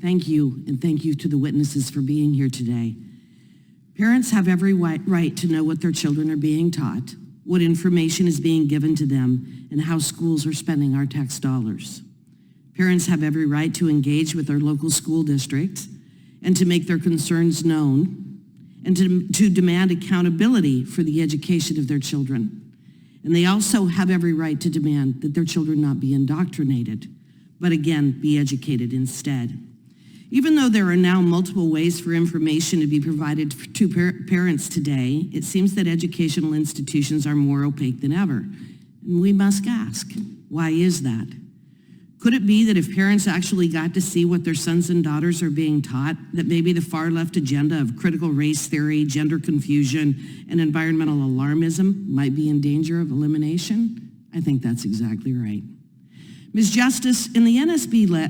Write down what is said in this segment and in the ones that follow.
Thank you, and thank you to the witnesses for being here today. Parents have every right to know what their children are being taught, what information is being given to them, and how schools are spending our tax dollars. Parents have every right to engage with their local school district and to make their concerns known and to demand accountability for the education of their children. And they also have every right to demand that their children not be indoctrinated, but again, be educated instead. Even though there are now multiple ways for information to be provided to parents today, it seems that educational institutions are more opaque than ever. And we must ask, why is that? Could it be that if parents actually got to see what their sons and daughters are being taught, that maybe the far left agenda of critical race theory, gender confusion, and environmental alarmism might be in danger of elimination? I think that's exactly right. Ms. Justice, in the NSBA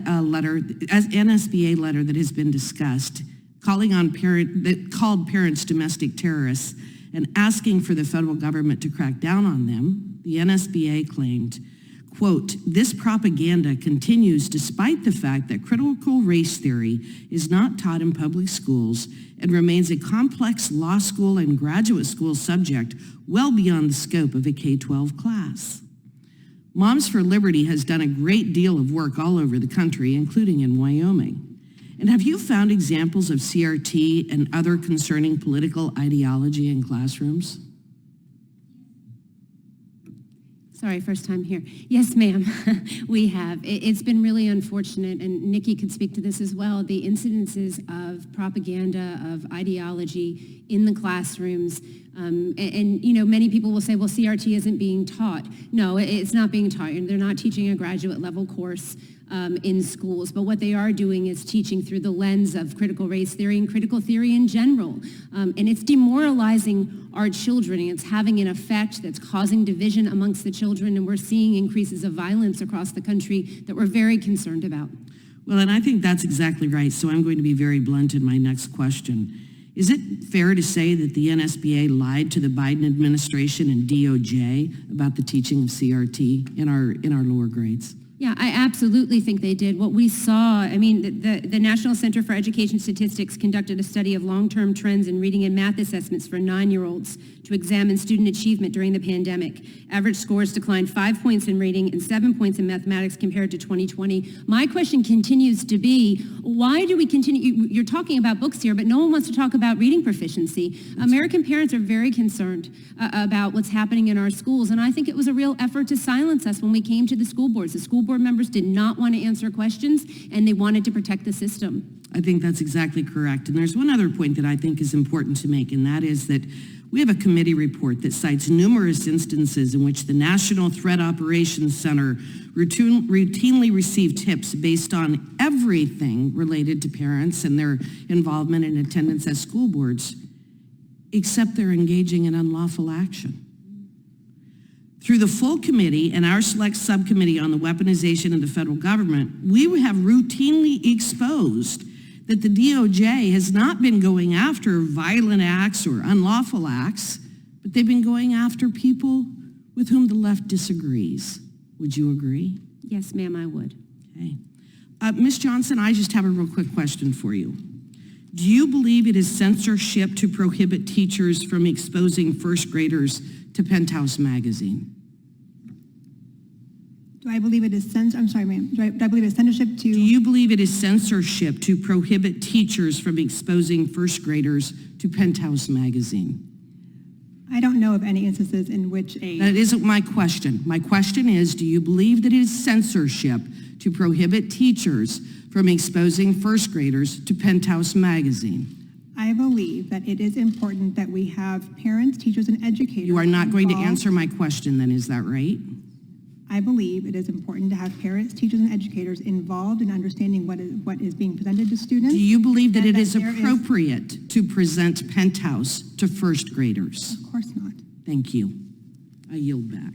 letter that has been discussed, that called parents domestic terrorists and asking for the federal government to crack down on them, the NSBA claimed, quote, "This propaganda continues despite the fact that critical race theory is not taught in public schools and remains a complex law school and graduate school subject well beyond the scope of a K-12 class." Moms for Liberty has done a great deal of work all over the country, including in Wyoming. And have you found examples of CRT and other concerning political ideology in classrooms? Sorry, first time here. Yes, ma'am, we have. It's been really unfortunate, and Nikki could speak to this as well, the incidences of propaganda, of ideology in the classrooms. And you know, many people will say, well, CRT isn't being taught. No, it's not being taught. They're not teaching a graduate level course in schools, but what they are doing is teaching through the lens of critical race theory and critical theory in general. And it's demoralizing our children, and it's having an effect that's causing division amongst the children, and we're seeing increases of violence across the country that we're very concerned about. Well, and I think that's exactly right, so I'm going to be very blunt in my next question. Is it fair to say that the NSBA lied to the Biden administration and DOJ about the teaching of CRT in our lower grades? Yeah, I absolutely think they did. What we saw, I mean, the National Center for Education Statistics conducted a study of long-term trends in reading and math assessments for 9-year-olds to examine student achievement during the pandemic. Average scores declined 5 points in reading and 7 points in mathematics compared to 2020. My question continues to be, why do we continue, you're talking about books here, but no one wants to talk about reading proficiency. American parents are very concerned about what's happening in our schools, and I think it was a real effort to silence us when we came to the school boards. The school board members did not want to answer questions, and they wanted to protect the system. I think that's exactly correct. And there's one other point that I think is important to make, and that is that we have a committee report that cites numerous instances in which the National Threat Operations Center routinely received tips based on everything related to parents and their involvement and attendance at school boards, except they're engaging in unlawful action. Through the full committee and our select subcommittee on the weaponization of the federal government, we have routinely exposed that the DOJ has not been going after violent acts or unlawful acts, but they've been going after people with whom the left disagrees. Would you agree? Yes, ma'am, I would. Okay. Ms. Johnson, I just have a real quick question for you. Do you believe it is censorship to prohibit teachers from exposing first graders to Penthouse magazine? Do I believe it is I'm sorry, ma'am. Do I believe it's censorship to? Do you believe it is censorship to prohibit teachers from exposing first graders to Penthouse magazine? I don't know of any instances in which That isn't my question. My question is, do you believe that it is censorship to prohibit teachers from exposing first graders to Penthouse magazine? I believe that it is important that we have parents, teachers, and educators. You are not going to involved. answer my question then, is that right? I believe it is important to have parents, teachers, and educators involved in understanding what is being presented to students. Do you believe that it is appropriate to present Penthouse to first graders? Of course not. Thank you. I yield back.